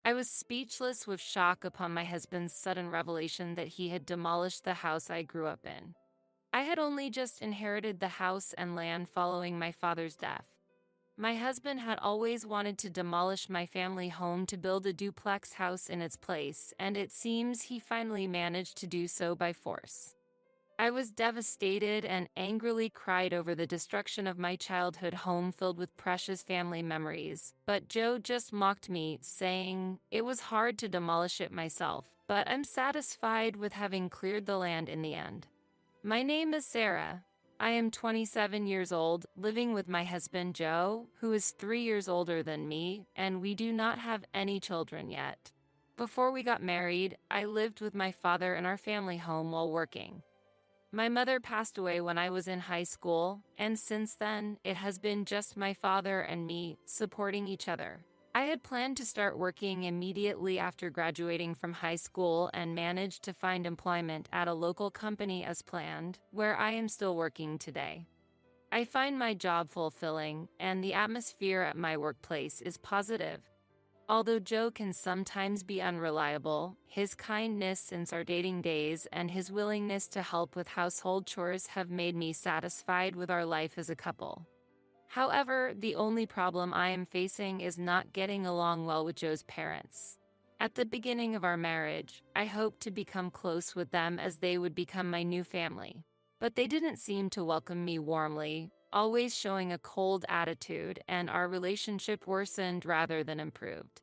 I was speechless with shock upon my husband's sudden revelation that he had demolished the house I grew up in. I had only just inherited the house and land following my father's death. My husband had always wanted to demolish my family home to build a duplex house in its place, and it seems he finally managed to do so by force. I was devastated and angrily cried over the destruction of my childhood home filled with precious family memories, but Joe just mocked me, saying, "It was hard to demolish it myself, but I'm satisfied with having cleared the land in the end." My name is Sarah. I am 27 years old, living with my husband Joe, who is 3 years older than me, and we do not have any children yet. Before we got married, I lived with my father in our family home while working. My mother passed away when I was in high school, and since then, it has been just my father and me supporting each other. I had planned to start working immediately after graduating from high school and managed to find employment at a local company as planned, where I am still working today. I find my job fulfilling, and the atmosphere at my workplace is positive. Although Joe can sometimes be unreliable, his kindness since our dating days and his willingness to help with household chores have made me satisfied with our life as a couple. However, the only problem I am facing is not getting along well with Joe's parents. At the beginning of our marriage, I hoped to become close with them as they would become my new family. But they didn't seem to welcome me warmly, always showing a cold attitude, and our relationship worsened rather than improved.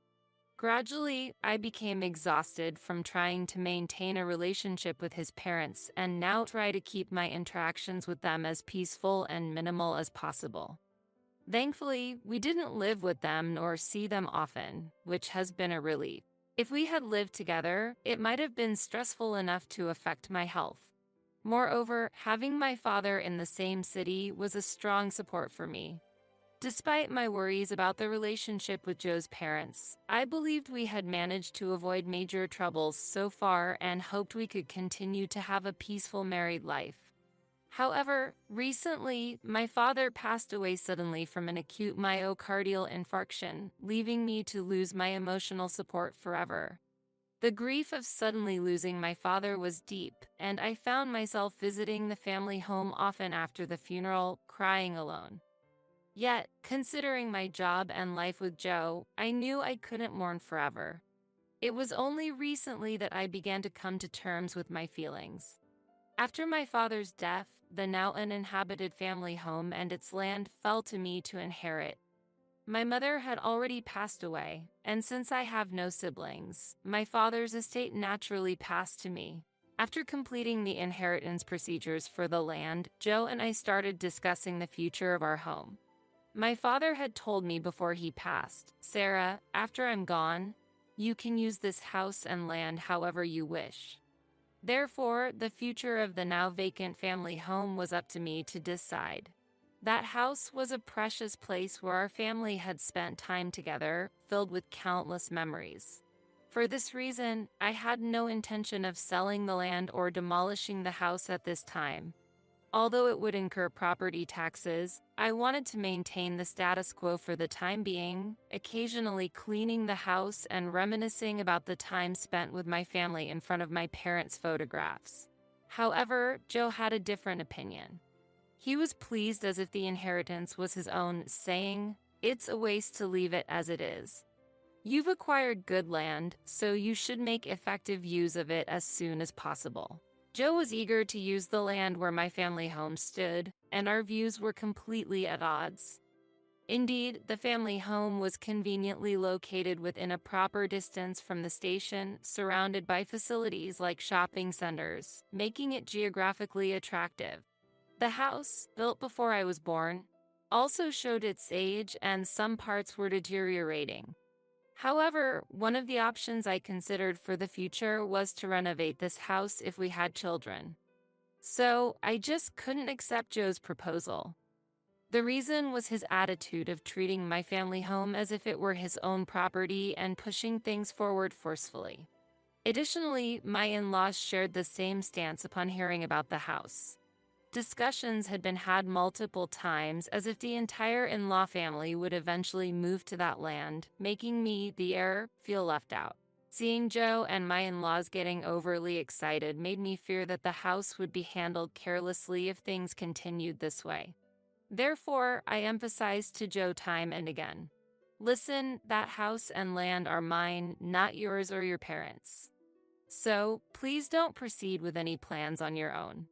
Gradually, I became exhausted from trying to maintain a relationship with his parents and now try to keep my interactions with them as peaceful and minimal as possible. Thankfully, we didn't live with them nor see them often, which has been a relief. If we had lived together, it might have been stressful enough to affect my health. Moreover, having my father in the same city was a strong support for me. Despite my worries about the relationship with Joe's parents, I believed we had managed to avoid major troubles so far and hoped we could continue to have a peaceful married life. However, recently, my father passed away suddenly from an acute myocardial infarction, leaving me to lose my emotional support forever. The grief of suddenly losing my father was deep, and I found myself visiting the family home often after the funeral, crying alone. Yet, considering my job and life with Joe, I knew I couldn't mourn forever. It was only recently that I began to come to terms with my feelings. After my father's death, the now uninhabited family home and its land fell to me to inherit. My mother had already passed away, and since I have no siblings, my father's estate naturally passed to me. After completing the inheritance procedures for the land, Joe and I started discussing the future of our home. My father had told me before he passed, "Sarah, after I'm gone, you can use this house and land however you wish." Therefore, the future of the now vacant family home was up to me to decide. That house was a precious place where our family had spent time together, filled with countless memories. For this reason, I had no intention of selling the land or demolishing the house at this time. Although it would incur property taxes, I wanted to maintain the status quo for the time being, occasionally cleaning the house and reminiscing about the time spent with my family in front of my parents' photographs. However, Joe had a different opinion. He was pleased as if the inheritance was his own, saying, "It's a waste to leave it as it is. You've acquired good land, so you should make effective use of it as soon as possible." Joe was eager to use the land where my family home stood, and our views were completely at odds. Indeed, the family home was conveniently located within a proper distance from the station, surrounded by facilities like shopping centers, making it geographically attractive. The house, built before I was born, also showed its age and some parts were deteriorating. However, one of the options I considered for the future was to renovate this house if we had children. So, I just couldn't accept Joe's proposal. The reason was his attitude of treating my family home as if it were his own property and pushing things forward forcefully. Additionally, my in-laws shared the same stance upon hearing about the house. Discussions had been had multiple times as if the entire in-law family would eventually move to that land, making me, the heir, feel left out. Seeing Joe and my in-laws getting overly excited made me fear that the house would be handled carelessly if things continued this way. Therefore, I emphasized to Joe time and again, "Listen, that house and land are mine, not yours or your parents'. So, please don't proceed with any plans on your own."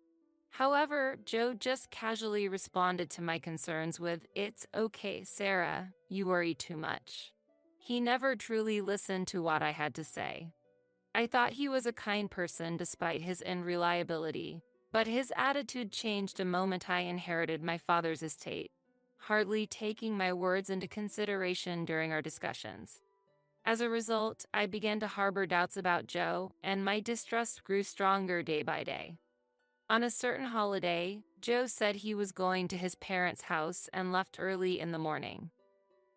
However, Joe just casually responded to my concerns with, "It's okay, Sarah, you worry too much." He never truly listened to what I had to say. I thought he was a kind person despite his unreliability, but his attitude changed the moment I inherited my father's estate, hardly taking my words into consideration during our discussions. As a result, I began to harbor doubts about Joe, and my distrust grew stronger day by day. On a certain holiday, Joe said he was going to his parents' house and left early in the morning.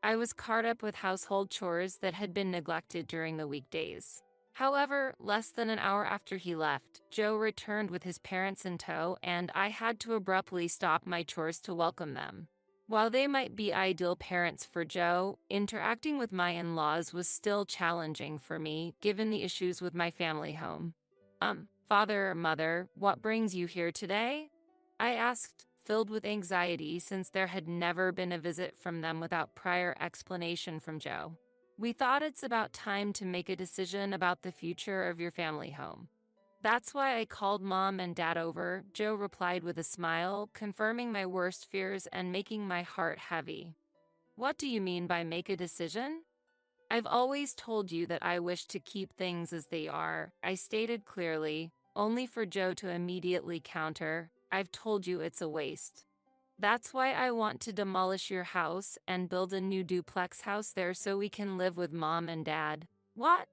I was caught up with household chores that had been neglected during the weekdays. However, less than an hour after he left, Joe returned with his parents in tow, and I had to abruptly stop my chores to welcome them. While they might be ideal parents for Joe, interacting with my in-laws was still challenging for me, given the issues with my family home. Father or mother, what brings you here today?" I asked, filled with anxiety since there had never been a visit from them without prior explanation from Joe. "We thought it's about time to make a decision about the future of your family home. That's why I called Mom and Dad over," Joe replied with a smile, confirming my worst fears and making my heart heavy. "What do you mean by make a decision?" "I've always told you that I wish to keep things as they are," I stated clearly, only for Joe to immediately counter, "I've told you it's a waste. That's why I want to demolish your house and build a new duplex house there so we can live with Mom and Dad." "What?"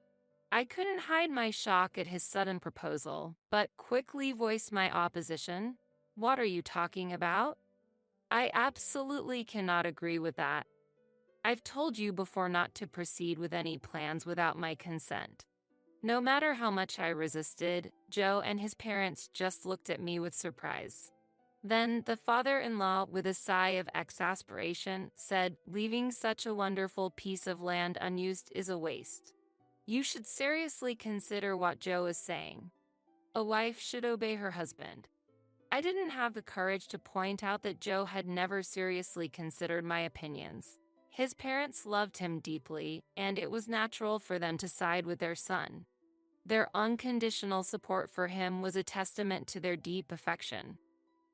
I couldn't hide my shock at his sudden proposal, but quickly voiced my opposition. "What are you talking about? I absolutely cannot agree with that. I've told you before not to proceed with any plans without my consent." No matter how much I resisted, Joe and his parents just looked at me with surprise. Then the father-in-law, with a sigh of exasperation, said, "Leaving such a wonderful piece of land unused is a waste. You should seriously consider what Joe is saying. A wife should obey her husband." I didn't have the courage to point out that Joe had never seriously considered my opinions. His parents loved him deeply, and it was natural for them to side with their son. Their unconditional support for him was a testament to their deep affection.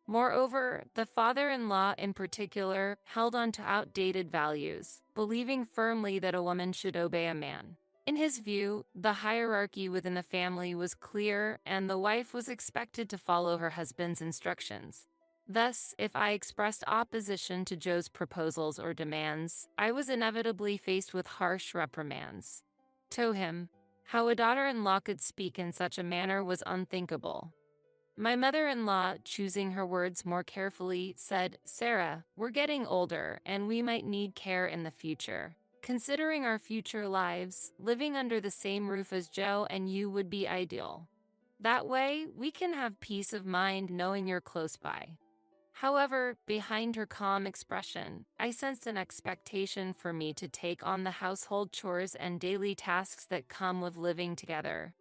Moreover, the father-in-law in particular held on to outdated values, believing firmly that a woman should obey a man. In his view, the hierarchy within the family was clear, and the wife was expected to follow her husband's instructions. Thus, if I expressed opposition to Joe's proposals or demands, I was inevitably faced with harsh reprimands. To him, how a daughter-in-law could speak in such a manner was unthinkable. My mother-in-law, choosing her words more carefully, said, "Sarah, we're getting older and we might need care in the future. Considering our future lives, living under the same roof as Joe and you would be ideal. That way, we can have peace of mind knowing you're close by." However, behind her calm expression, I sensed an expectation for me to take on the household chores and daily tasks that come with living together.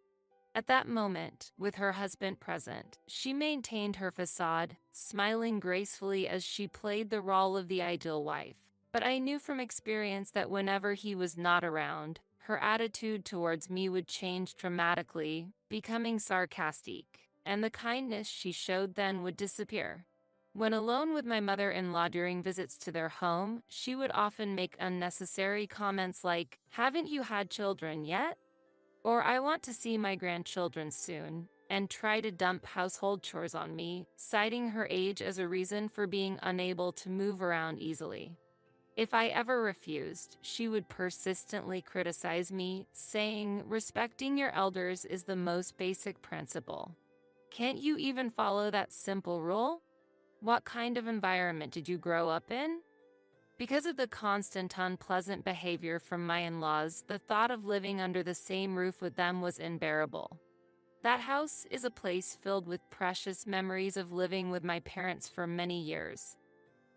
At that moment, with her husband present, she maintained her facade, smiling gracefully as she played the role of the ideal wife. But I knew from experience that whenever he was not around, her attitude towards me would change dramatically, becoming sarcastic, and the kindness she showed then would disappear. When alone with my mother-in-law during visits to their home, she would often make unnecessary comments like, "Haven't you had children yet?" Or "I want to see my grandchildren soon," and try to dump household chores on me, citing her age as a reason for being unable to move around easily. If I ever refused, she would persistently criticize me, saying, "Respecting your elders is the most basic principle. Can't you even follow that simple rule? What kind of environment did you grow up in?" Because of the constant unpleasant behavior from my in-laws, the thought of living under the same roof with them was unbearable. That house is a place filled with precious memories of living with my parents for many years.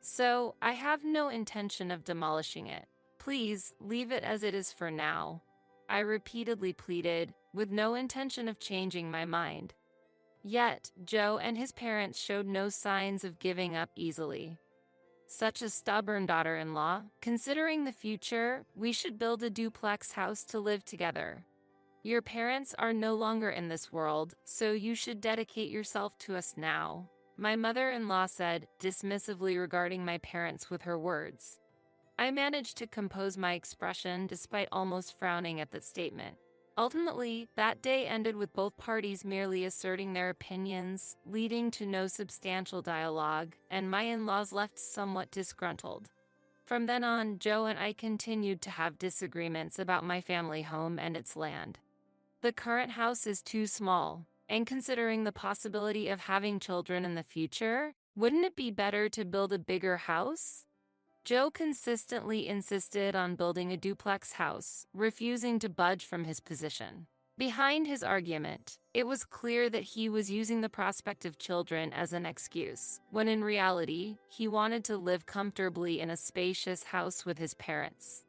So, I have no intention of demolishing it. Please, leave it as it is for now. I repeatedly pleaded, with no intention of changing my mind. Yet, Joe and his parents showed no signs of giving up easily. Such a stubborn daughter-in-law. Considering the future, we should build a duplex house to live together. Your parents are no longer in this world, so you should dedicate yourself to us now, my mother-in-law said, dismissively regarding my parents with her words. I managed to compose my expression despite almost frowning at that statement. Ultimately, that day ended with both parties merely asserting their opinions, leading to no substantial dialogue, and my in-laws left somewhat disgruntled. From then on, Joe and I continued to have disagreements about my family home and its land. The current house is too small, and considering the possibility of having children in the future, wouldn't it be better to build a bigger house? Joe consistently insisted on building a duplex house, refusing to budge from his position. Behind his argument, it was clear that he was using the prospect of children as an excuse, when in reality, he wanted to live comfortably in a spacious house with his parents.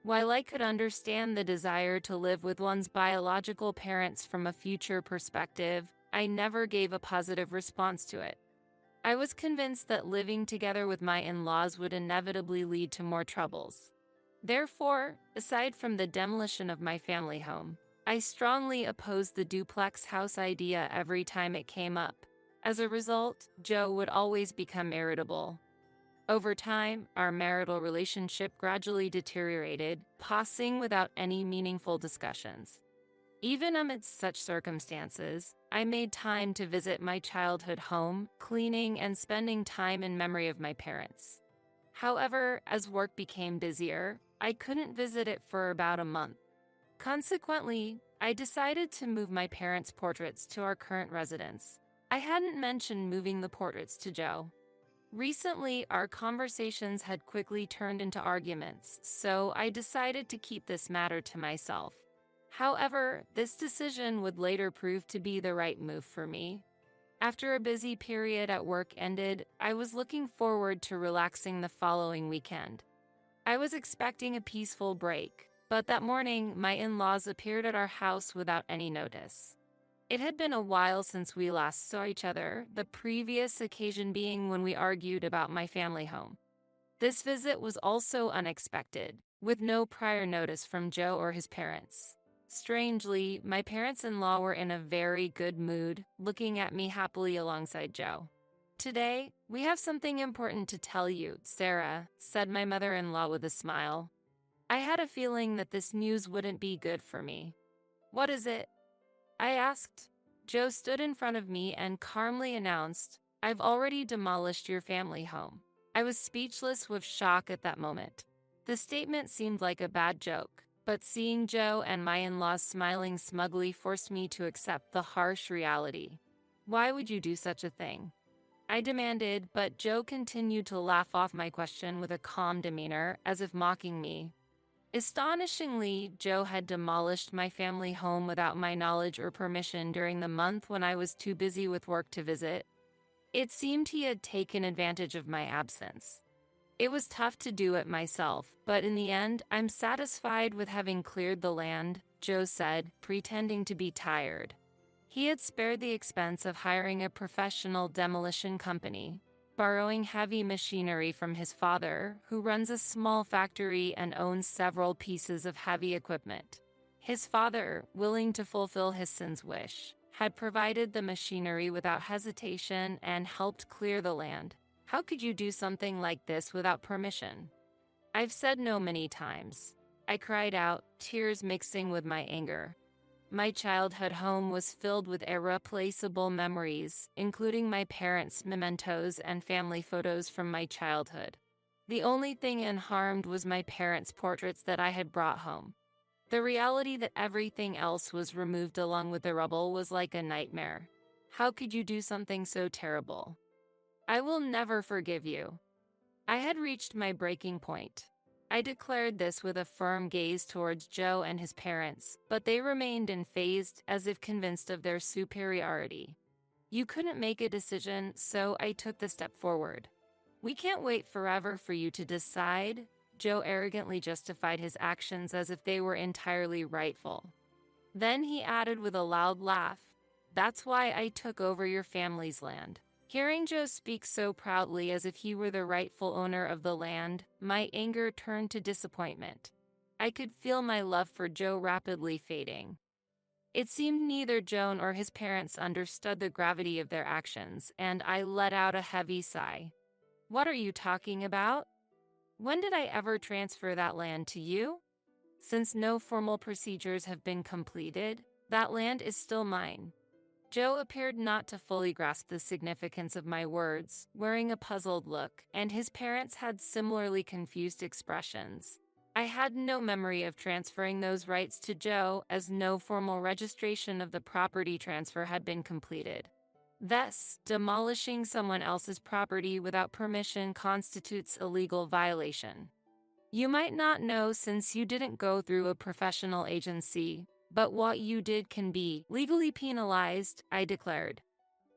While I could understand the desire to live with one's biological parents from a future perspective, I never gave a positive response to it. I was convinced that living together with my in-laws would inevitably lead to more troubles. Therefore, aside from the demolition of my family home, I strongly opposed the duplex house idea every time it came up. As a result, Joe would always become irritable. Over time, our marital relationship gradually deteriorated, passing without any meaningful discussions. Even amidst such circumstances, I made time to visit my childhood home, cleaning and spending time in memory of my parents. However, as work became busier, I couldn't visit it for about a month. Consequently, I decided to move my parents' portraits to our current residence. I hadn't mentioned moving the portraits to Joe. Recently, our conversations had quickly turned into arguments, so I decided to keep this matter to myself. However, this decision would later prove to be the right move for me. After a busy period at work ended, I was looking forward to relaxing the following weekend. I was expecting a peaceful break, but that morning, my in-laws appeared at our house without any notice. It had been a while since we last saw each other, the previous occasion being when we argued about my family home. This visit was also unexpected, with no prior notice from Joe or his parents. Strangely, my parents-in-law were in a very good mood, looking at me happily alongside Joe. "Today, we have something important to tell you, Sarah," said my mother-in-law with a smile. I had a feeling that this news wouldn't be good for me. "What is it?" I asked. Joe stood in front of me and calmly announced, "I've already demolished your family home." I was speechless with shock at that moment. The statement seemed like a bad joke, but seeing Joe and my in-laws smiling smugly forced me to accept the harsh reality. "Why would you do such a thing?" I demanded, but Joe continued to laugh off my question with a calm demeanor, as if mocking me. Astonishingly, Joe had demolished my family home without my knowledge or permission during the month when I was too busy with work to visit. It seemed he had taken advantage of my absence. It was tough to do it myself, but in the end, I'm satisfied with having cleared the land, Joe said, pretending to be tired. He had spared the expense of hiring a professional demolition company, borrowing heavy machinery from his father, who runs a small factory and owns several pieces of heavy equipment. His father, willing to fulfill his son's wish, had provided the machinery without hesitation and helped clear the land. How could you do something like this without permission? I've said no many times. I cried out, tears mixing with my anger. My childhood home was filled with irreplaceable memories, including my parents' mementos and family photos from my childhood. The only thing unharmed was my parents' portraits that I had brought home. The reality that everything else was removed along with the rubble was like a nightmare. How could you do something so terrible? I will never forgive you. I had reached my breaking point. I declared this with a firm gaze towards Joe and his parents, but they remained unfazed, as if convinced of their superiority. You couldn't make a decision, so I took the step forward. We can't wait forever for you to decide. Joe arrogantly justified his actions as if they were entirely rightful. Then he added with a loud laugh, "That's why I took over your family's land." Hearing Joe speak so proudly as if he were the rightful owner of the land, my anger turned to disappointment. I could feel my love for Joe rapidly fading. It seemed neither Joe nor his parents understood the gravity of their actions, and I let out a heavy sigh. "What are you talking about? When did I ever transfer that land to you? Since no formal procedures have been completed, that land is still mine." Joe appeared not to fully grasp the significance of my words, wearing a puzzled look, and his parents had similarly confused expressions. I had no memory of transferring those rights to Joe, as no formal registration of the property transfer had been completed. Thus, demolishing someone else's property without permission constitutes a legal violation. You might not know since you didn't go through a professional agency, but what you did can be legally penalized, I declared.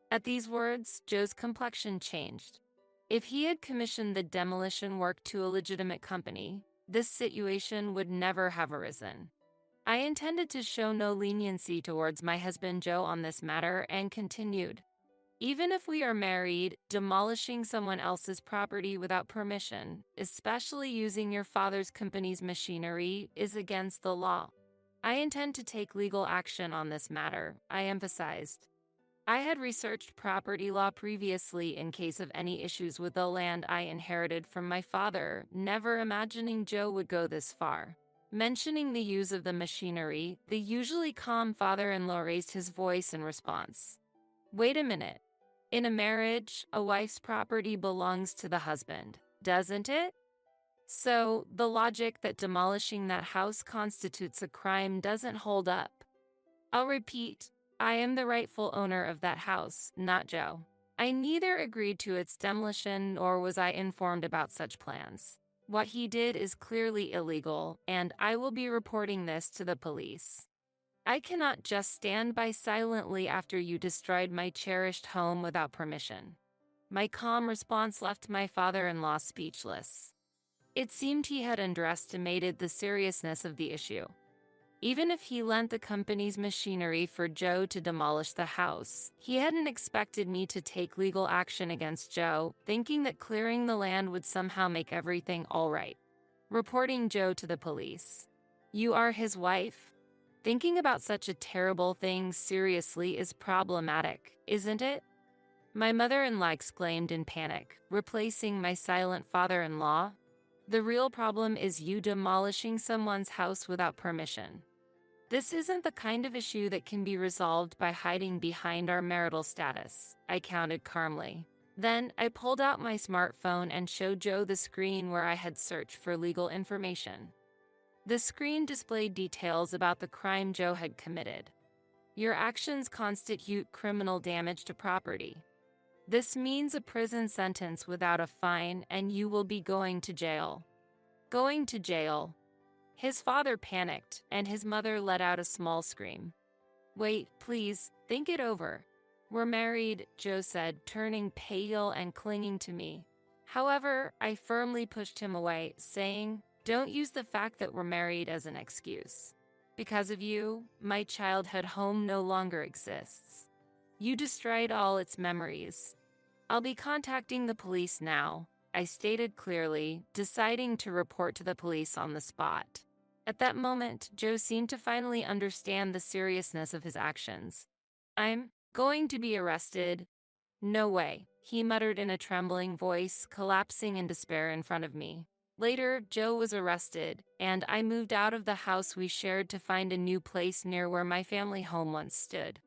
At these words, Joe's complexion changed. If he had commissioned the demolition work to a legitimate company, this situation would never have arisen. I intended to show no leniency towards my husband Joe on this matter and continued. "Even if we are married, demolishing someone else's property without permission, especially using your father's company's machinery, is against the law. I intend to take legal action on this matter," I emphasized. I had researched property law previously in case of any issues with the land I inherited from my father, never imagining Joe would go this far. Mentioning the use of the machinery, the usually calm father-in-law raised his voice in response. "Wait a minute. In a marriage, a wife's property belongs to the husband, doesn't it? So, the logic that demolishing that house constitutes a crime doesn't hold up. I'll repeat, I am the rightful owner of that house, not Joe. I neither agreed to its demolition nor was I informed about such plans. What he did is clearly illegal, and I will be reporting this to the police. I cannot just stand by silently after you destroyed my cherished home without permission." My calm response left my father-in-law speechless. It seemed he had underestimated the seriousness of the issue. Even if he lent the company's machinery for Joe to demolish the house, he hadn't expected me to take legal action against Joe, thinking that clearing the land would somehow make everything all right. Reporting Joe to the police. "You are his wife? Thinking about such a terrible thing seriously is problematic, isn't it?" My mother-in-law exclaimed in panic, replacing my silent father-in-law. "The real problem is you demolishing someone's house without permission. This isn't the kind of issue that can be resolved by hiding behind our marital status," I countered calmly. Then I pulled out my smartphone and showed Joe the screen where I had searched for legal information. The screen displayed details about the crime Joe had committed. "Your actions constitute criminal damage to property. This means a prison sentence without a fine, and you will be going to jail." Going to jail. His father panicked, and his mother let out a small scream. "Wait, please, think it over. We're married," Joe said, turning pale and clinging to me. However, I firmly pushed him away, saying, "Don't use the fact that we're married as an excuse. Because of you, my childhood home no longer exists. You destroyed all its memories. I'll be contacting the police now," I stated clearly, deciding to report to the police on the spot. At that moment, Joe seemed to finally understand the seriousness of his actions. "I'm going to be arrested." "No way," he muttered in a trembling voice, collapsing in despair in front of me. Later, Joe was arrested, and I moved out of the house we shared to find a new place near where my family home once stood.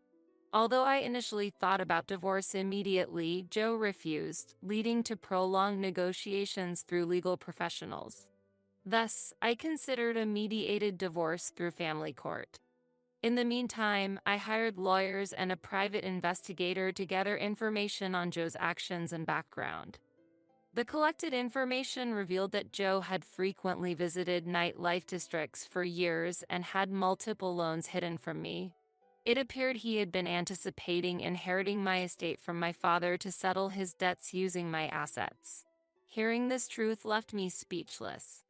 Although I initially thought about divorce immediately, Joe refused, leading to prolonged negotiations through legal professionals. Thus, I considered a mediated divorce through family court. In the meantime, I hired lawyers and a private investigator to gather information on Joe's actions and background. The collected information revealed that Joe had frequently visited nightlife districts for years and had multiple loans hidden from me. It appeared he had been anticipating inheriting my estate from my father to settle his debts using my assets. Hearing this truth left me speechless.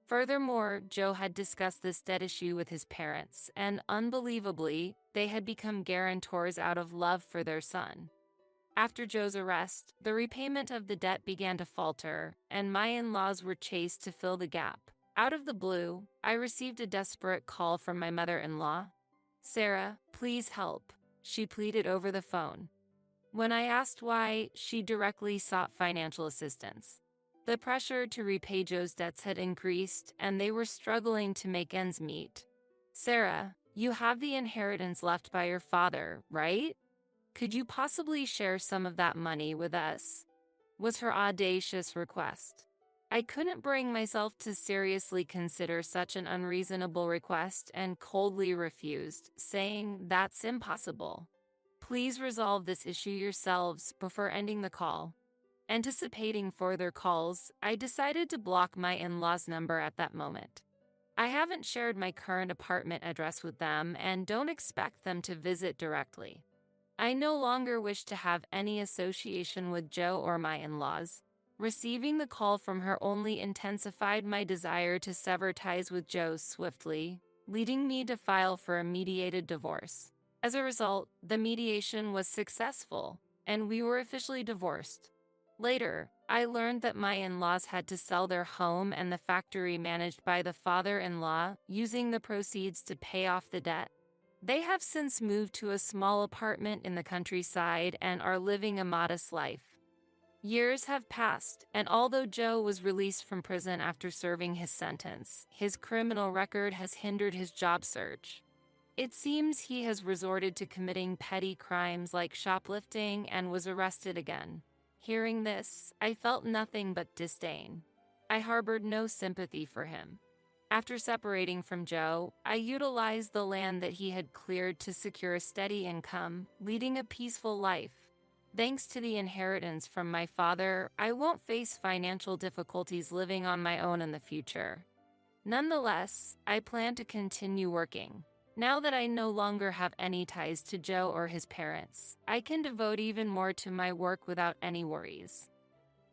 Furthermore, Joe had discussed this debt issue with his parents, and unbelievably, they had become guarantors out of love for their son. After Joe's arrest, the repayment of the debt began to falter, and my in-laws were chased to fill the gap. Out of the blue, I received a desperate call from my mother-in-law. "Sarah, please help," she pleaded over the phone. When I asked why, she directly sought financial assistance. The pressure to repay Joe's debts had increased, and they were struggling to make ends meet. "Sarah, you have the inheritance left by your father, right? Could you possibly share some of that money with us?" was her audacious request. I couldn't bring myself to seriously consider such an unreasonable request and coldly refused, saying, "That's impossible. Please resolve this issue yourselves before ending the call." Anticipating further calls, I decided to block my in-laws' number at that moment. I haven't shared my current apartment address with them and don't expect them to visit directly. I no longer wish to have any association with Joe or my in-laws. Receiving the call from her only intensified my desire to sever ties with Joe swiftly, leading me to file for a mediated divorce. As a result, the mediation was successful, and we were officially divorced. Later, I learned that my in-laws had to sell their home and the factory managed by the father-in-law, using the proceeds to pay off the debt. They have since moved to a small apartment in the countryside and are living a modest life. Years have passed, and although Joe was released from prison after serving his sentence, his criminal record has hindered his job search. It seems he has resorted to committing petty crimes like shoplifting and was arrested again. Hearing this, I felt nothing but disdain. I harbored no sympathy for him. After separating from Joe, I utilized the land that he had cleared to secure a steady income, leading a peaceful life. Thanks to the inheritance from my father, I won't face financial difficulties living on my own in the future. Nonetheless, I plan to continue working. Now that I no longer have any ties to Joe or his parents, I can devote even more to my work without any worries.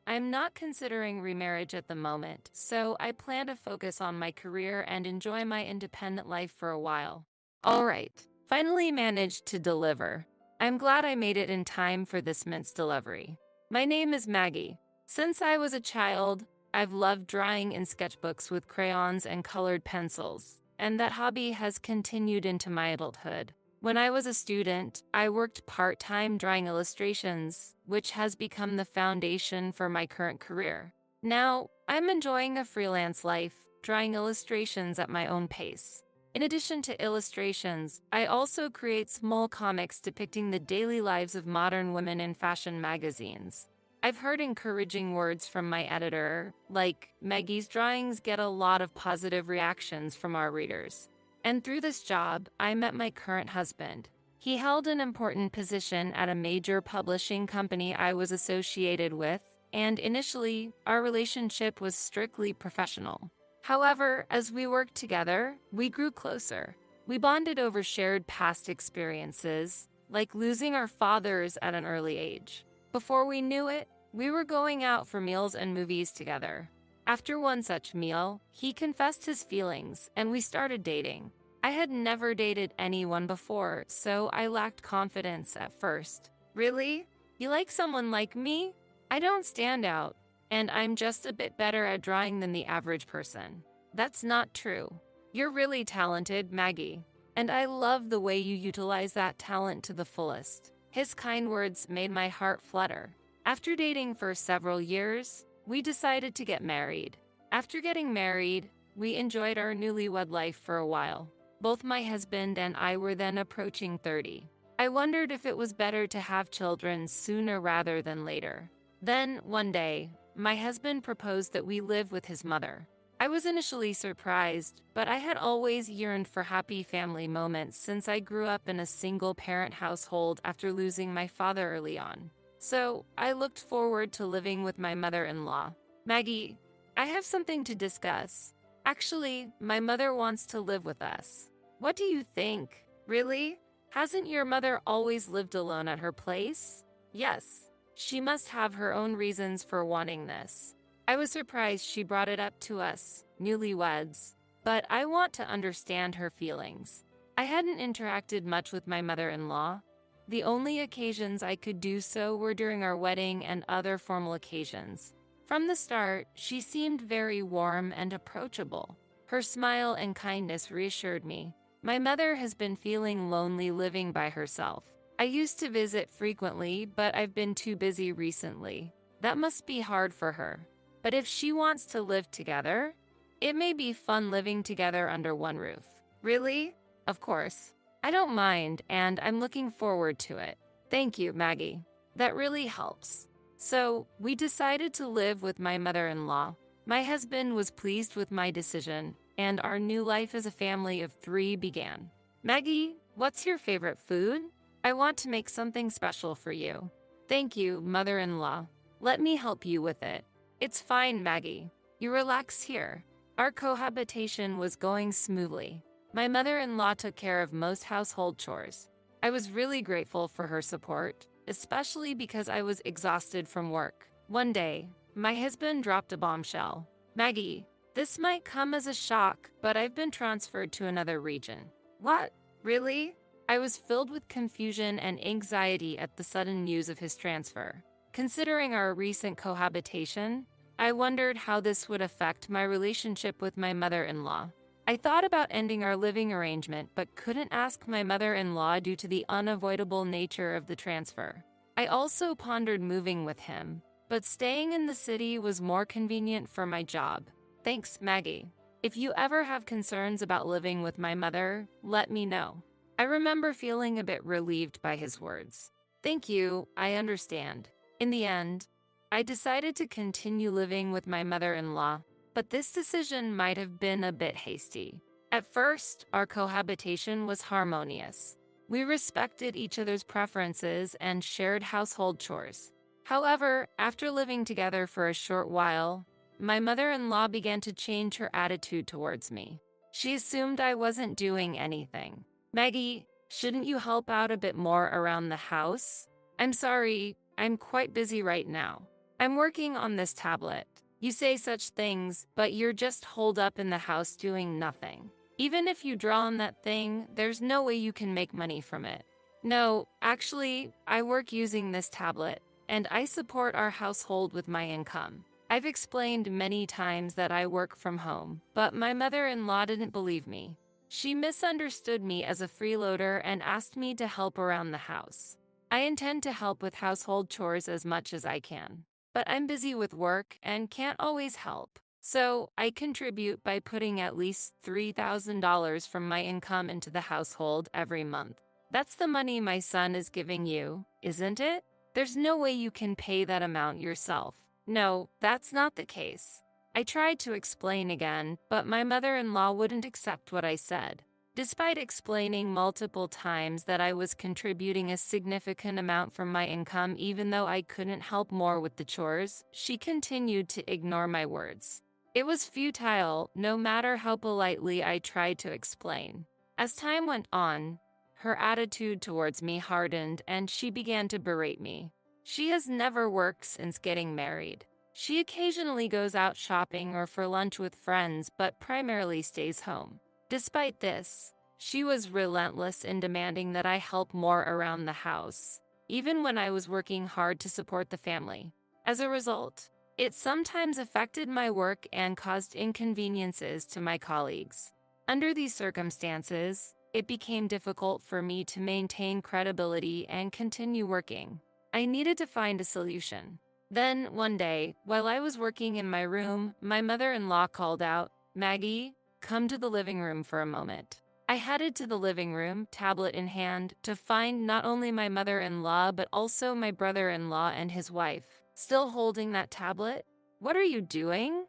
I'm not considering remarriage at the moment, so I plan to focus on my career and enjoy my independent life for a while. Alright, finally managed to deliver. I'm glad I made it in time for this mince delivery. My name is Maggie. Since I was a child, I've loved drawing in sketchbooks with crayons and colored pencils, and that hobby has continued into my adulthood. When I was a student, I worked part-time drawing illustrations, which has become the foundation for my current career. Now, I'm enjoying a freelance life, drawing illustrations at my own pace. In addition to illustrations, I also create small comics depicting the daily lives of modern women in fashion magazines. I've heard encouraging words from my editor, like, "Maggie's drawings get a lot of positive reactions from our readers." And through this job, I met my current husband. He held an important position at a major publishing company I was associated with, and initially, our relationship was strictly professional. However, as we worked together, we grew closer. We bonded over shared past experiences, like losing our fathers at an early age. Before we knew it, we were going out for meals and movies together. After one such meal, he confessed his feelings, and we started dating. I had never dated anyone before, so I lacked confidence at first. "Really? You like someone like me? I don't stand out, and I'm just a bit better at drawing than the average person." "That's not true. You're really talented, Maggie, and I love the way you utilize that talent to the fullest." His kind words made my heart flutter. After dating for several years, we decided to get married. After getting married, we enjoyed our newlywed life for a while. Both my husband and I were then approaching 30. I wondered if it was better to have children sooner rather than later. Then, one day, my husband proposed that we live with his mother. I was initially surprised, but I had always yearned for happy family moments since I grew up in a single-parent household after losing my father early on. So I looked forward to living with my mother-in-law. Maggie, I have something to discuss. Actually, my mother wants to live with us. What do you think? Really? Hasn't your mother always lived alone at her place? Yes. She must have her own reasons for wanting this. I was surprised she brought it up to us, newlyweds, but I want to understand her feelings. I hadn't interacted much with my mother-in-law. The only occasions I could do so were during our wedding and other formal occasions. From the start, she seemed very warm and approachable. Her smile and kindness reassured me. My mother has been feeling lonely living by herself. I used to visit frequently, but I've been too busy recently. That must be hard for her. But if she wants to live together, it may be fun living together under one roof. Really? Of course. I don't mind, and I'm looking forward to it. Thank you, Maggie. That really helps. So, we decided to live with my mother-in-law. My husband was pleased with my decision, and our new life as a family of 3 began. Maggie, what's your favorite food? I want to make something special for you. Thank you, mother-in-law. Let me help you with it. It's fine, Maggie. You relax here. Our cohabitation was going smoothly. My mother-in-law took care of most household chores. I was really grateful for her support, especially because I was exhausted from work. One day, my husband dropped a bombshell. Maggie, this might come as a shock, but I've been transferred to another region. What? Really? I was filled with confusion and anxiety at the sudden news of his transfer. Considering our recent cohabitation, I wondered how this would affect my relationship with my mother-in-law. I thought about ending our living arrangement but couldn't ask my mother-in-law due to the unavoidable nature of the transfer. I also pondered moving with him, but staying in the city was more convenient for my job. Thanks, Maggie. If you ever have concerns about living with my mother, let me know. I remember feeling a bit relieved by his words. Thank you, I understand. In the end, I decided to continue living with my mother-in-law, but this decision might have been a bit hasty. At first, our cohabitation was harmonious. We respected each other's preferences and shared household chores. However, after living together for a short while, my mother-in-law began to change her attitude towards me. She assumed I wasn't doing anything. Maggie, shouldn't you help out a bit more around the house? I'm sorry, I'm quite busy right now. I'm working on this tablet. You say such things, but you're just holed up in the house doing nothing. Even if you draw on that thing, there's no way you can make money from it. No, actually, I work using this tablet, and I support our household with my income. I've explained many times that I work from home, but my mother-in-law didn't believe me. She misunderstood me as a freeloader and asked me to help around the house. I intend to help with household chores as much as I can. But I'm busy with work and can't always help. So I contribute by putting at least $3,000 from my income into the household every month. That's the money my son is giving you, isn't it? There's no way you can pay that amount yourself. No, that's not the case. I tried to explain again, but my mother-in-law wouldn't accept what I said. Despite explaining multiple times that I was contributing a significant amount from my income even though I couldn't help more with the chores, she continued to ignore my words. It was futile, no matter how politely I tried to explain. As time went on, her attitude towards me hardened and she began to berate me. She has never worked since getting married. She occasionally goes out shopping or for lunch with friends but primarily stays home. Despite this, she was relentless in demanding that I help more around the house, even when I was working hard to support the family. As a result, it sometimes affected my work and caused inconveniences to my colleagues. Under these circumstances, it became difficult for me to maintain credibility and continue working. I needed to find a solution. Then, one day, while I was working in my room, my mother-in-law called out, "Maggie, come to the living room for a moment." I headed to the living room, tablet in hand, to find not only my mother-in-law but also my brother-in-law and his wife, still holding that tablet. "What are you doing?"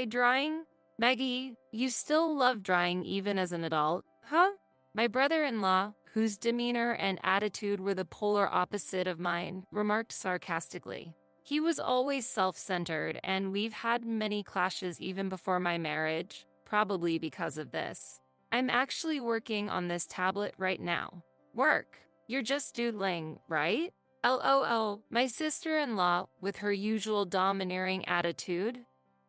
"Drawing." "Maggie, you still love drawing even as an adult, huh?" My brother-in-law, whose demeanor and attitude were the polar opposite of mine, remarked sarcastically. He was always self-centered, and we've had many clashes even before my marriage, probably because of this. I'm actually working on this tablet right now. Work? You're just doodling, right? LOL. My sister-in-law, with her usual domineering attitude,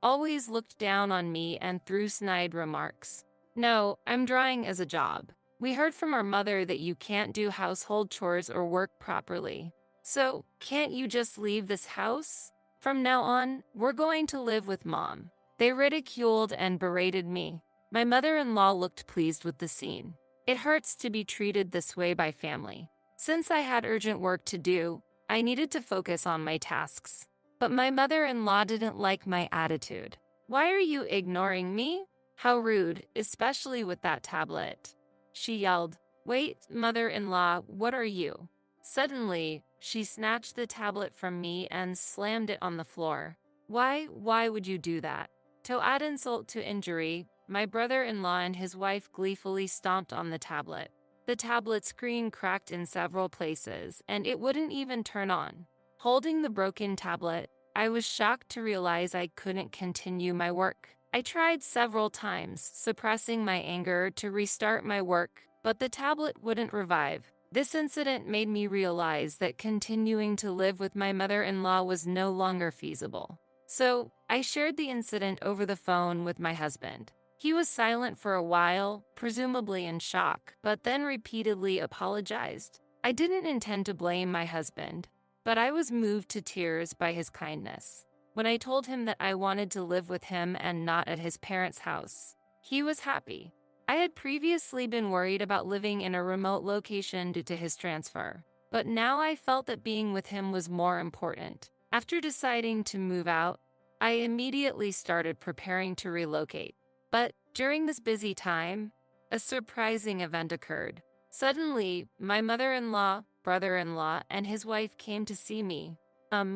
always looked down on me and threw snide remarks. No, I'm drawing as a job. We heard from our mother that you can't do household chores or work properly. So, can't you just leave this house? From now on, we're going to live with Mom. They ridiculed and berated me. My mother-in-law looked pleased with the scene. It hurts to be treated this way by family. Since I had urgent work to do, I needed to focus on my tasks. But my mother-in-law didn't like my attitude. Why are you ignoring me? How rude, especially with that tablet. She yelled. Wait, mother-in-law, what are you? Suddenly, she snatched the tablet from me and slammed it on the floor. Why would you do that? To add insult to injury, my brother-in-law and his wife gleefully stomped on the tablet. The tablet screen cracked in several places, and it wouldn't even turn on. Holding the broken tablet, I was shocked to realize I couldn't continue my work. I tried several times, suppressing my anger to restart my work, but the tablet wouldn't revive. This incident made me realize that continuing to live with my mother-in-law was no longer feasible. So, I shared the incident over the phone with my husband. He was silent for a while, presumably in shock, but then repeatedly apologized. I didn't intend to blame my husband, but I was moved to tears by his kindness. When I told him that I wanted to live with him and not at his parents' house, he was happy. I had previously been worried about living in a remote location due to his transfer, but now I felt that being with him was more important. After deciding to move out, I immediately started preparing to relocate. But during this busy time, a surprising event occurred. Suddenly, my mother-in-law, brother-in-law, and his wife came to see me.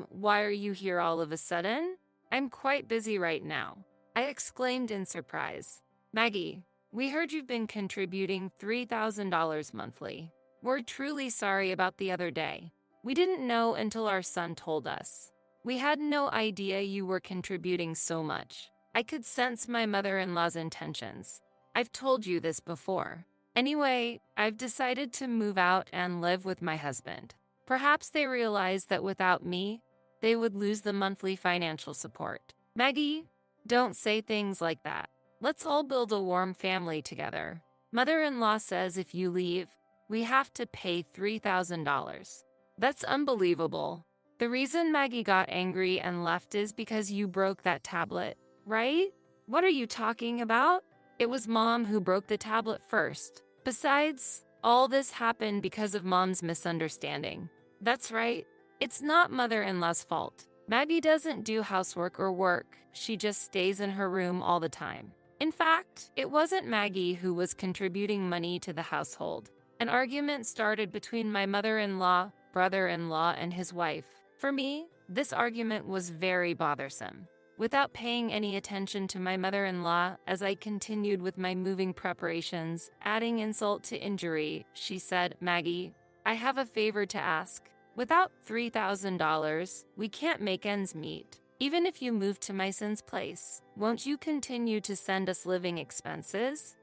Why are you here all of a sudden? I'm quite busy right now, I exclaimed in surprise. Maggie, we heard you've been contributing $3,000 monthly. We're truly sorry about the other day. We didn't know until our son told us. We had no idea you were contributing so much. I could sense my mother-in-law's intentions. I've told you this before. Anyway, I've decided to move out and live with my husband. Perhaps they realized that without me, they would lose the monthly financial support. Maggie, don't say things like that. Let's all build a warm family together. Mother-in-law says if you leave, we have to pay $3,000. That's unbelievable. The reason Maggie got angry and left is because you broke that tablet, right? What are you talking about? It was Mom who broke the tablet first. Besides, all this happened because of Mom's misunderstanding. That's right. It's not mother-in-law's fault. Maggie doesn't do housework or work. She just stays in her room all the time. In fact, it wasn't Maggie who was contributing money to the household. An argument started between my mother-in-law, brother-in-law, and his wife. For me, this argument was very bothersome. Without paying any attention to my mother-in-law, as I continued with my moving preparations, adding insult to injury, she said, Maggie, I have a favor to ask. Without $3,000, we can't make ends meet. Even if you move to my son's place, won't you continue to send us living expenses?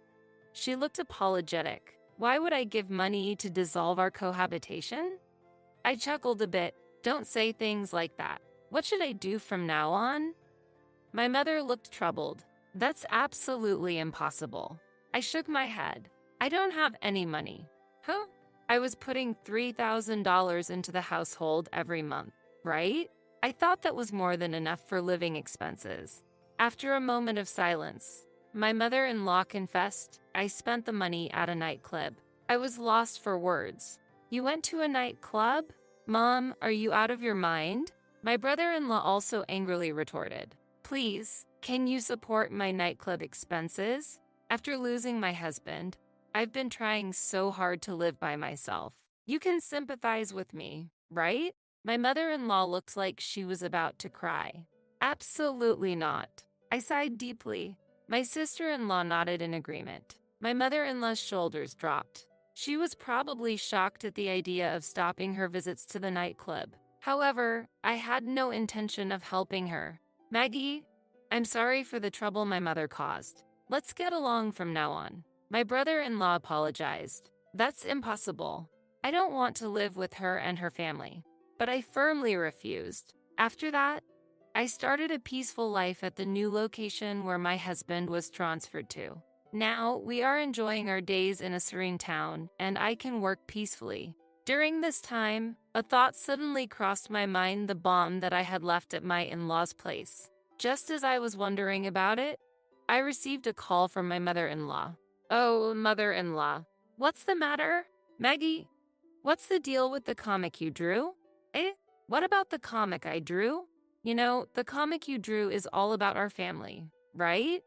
She looked apologetic. Why would I give money to dissolve our cohabitation? I chuckled a bit. Don't say things like that. What should I do from now on? My mother looked troubled. That's absolutely impossible. I shook my head. I don't have any money. Huh? I was putting $3,000 into the household every month, right? I thought that was more than enough for living expenses. After a moment of silence, my mother-in-law confessed, I spent the money at a nightclub. I was lost for words. You went to a nightclub? Mom, are you out of your mind? My brother-in-law also angrily retorted. Please, can you support my nightclub expenses? After losing my husband, I've been trying so hard to live by myself. You can sympathize with me, right? My mother-in-law looked like she was about to cry. Absolutely not. I sighed deeply. My sister-in-law nodded in agreement. My mother-in-law's shoulders dropped. She was probably shocked at the idea of stopping her visits to the nightclub. However, I had no intention of helping her. Maggie, I'm sorry for the trouble my mother caused. Let's get along from now on. My brother-in-law apologized. That's impossible. I don't want to live with her and her family. But I firmly refused. After that, I started a peaceful life at the new location where my husband was transferred to. Now, we are enjoying our days in a serene town, and I can work peacefully. During this time, a thought suddenly crossed my mind: the bomb that I had left at my in-laws' place. Just as I was wondering about it, I received a call from my mother-in-law. Oh, mother-in-law, what's the matter? Maggie, what's the deal with the comic you drew? What about the comic I drew? You know, the comic you drew is all about our family, right?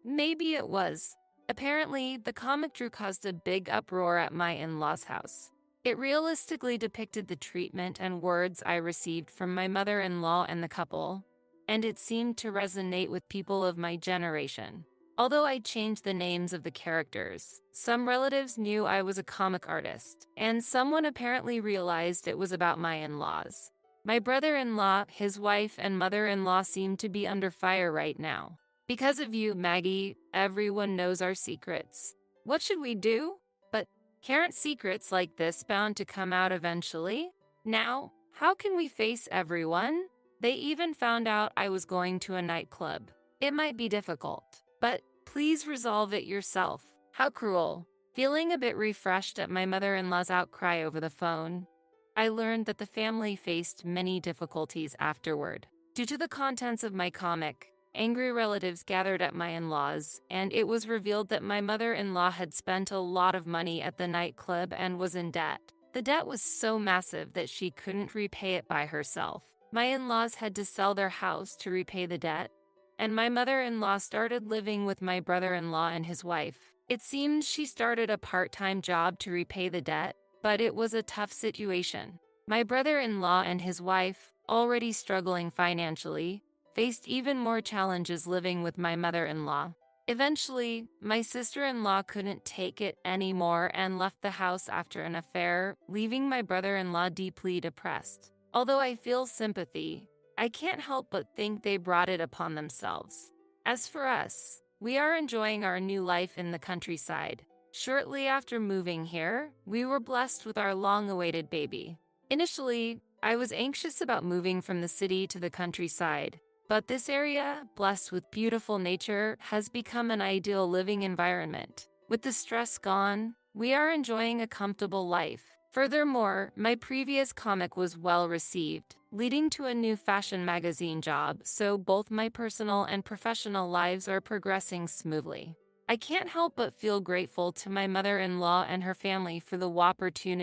Maybe it was. Apparently, the comic drew caused a big uproar at my in-laws' house. It realistically depicted the treatment and words I received from my mother-in-law and the couple, and it seemed to resonate with people of my generation. Although I changed the names of the characters, some relatives knew I was a comic artist, and someone apparently realized it was about my in-laws. My brother-in-law, his wife, and mother-in-law seem to be under fire right now. Because of you, Maggie, everyone knows our secrets. What should we do? But aren't secrets like this bound to come out eventually? Now, how can we face everyone? They even found out I was going to a nightclub. It might be difficult, but please resolve it yourself. How cruel. Feeling a bit refreshed at my mother-in-law's outcry over the phone, I learned that the family faced many difficulties afterward. Due to the contents of my comic, angry relatives gathered at my in-laws, and it was revealed that my mother-in-law had spent a lot of money at the nightclub and was in debt. The debt was so massive that she couldn't repay it by herself. My in-laws had to sell their house to repay the debt, and my mother-in-law started living with my brother-in-law and his wife. It seemed she started a part-time job to repay the debt, but it was a tough situation. My brother-in-law and his wife, already struggling financially, faced even more challenges living with my mother-in-law. Eventually, my sister-in-law couldn't take it anymore and left the house after an affair, leaving my brother-in-law deeply depressed. Although I feel sympathy, I can't help but think they brought it upon themselves. As for us, we are enjoying our new life in the countryside. Shortly after moving here, we were blessed with our long-awaited baby. Initially, I was anxious about moving from the city to the countryside, but this area, blessed with beautiful nature, has become an ideal living environment. With the stress gone, we are enjoying a comfortable life. Furthermore, my previous comic was well received, leading to a new fashion magazine job, so both my personal and professional lives are progressing smoothly. I can't help but feel grateful to my mother-in-law and her family for the opportunity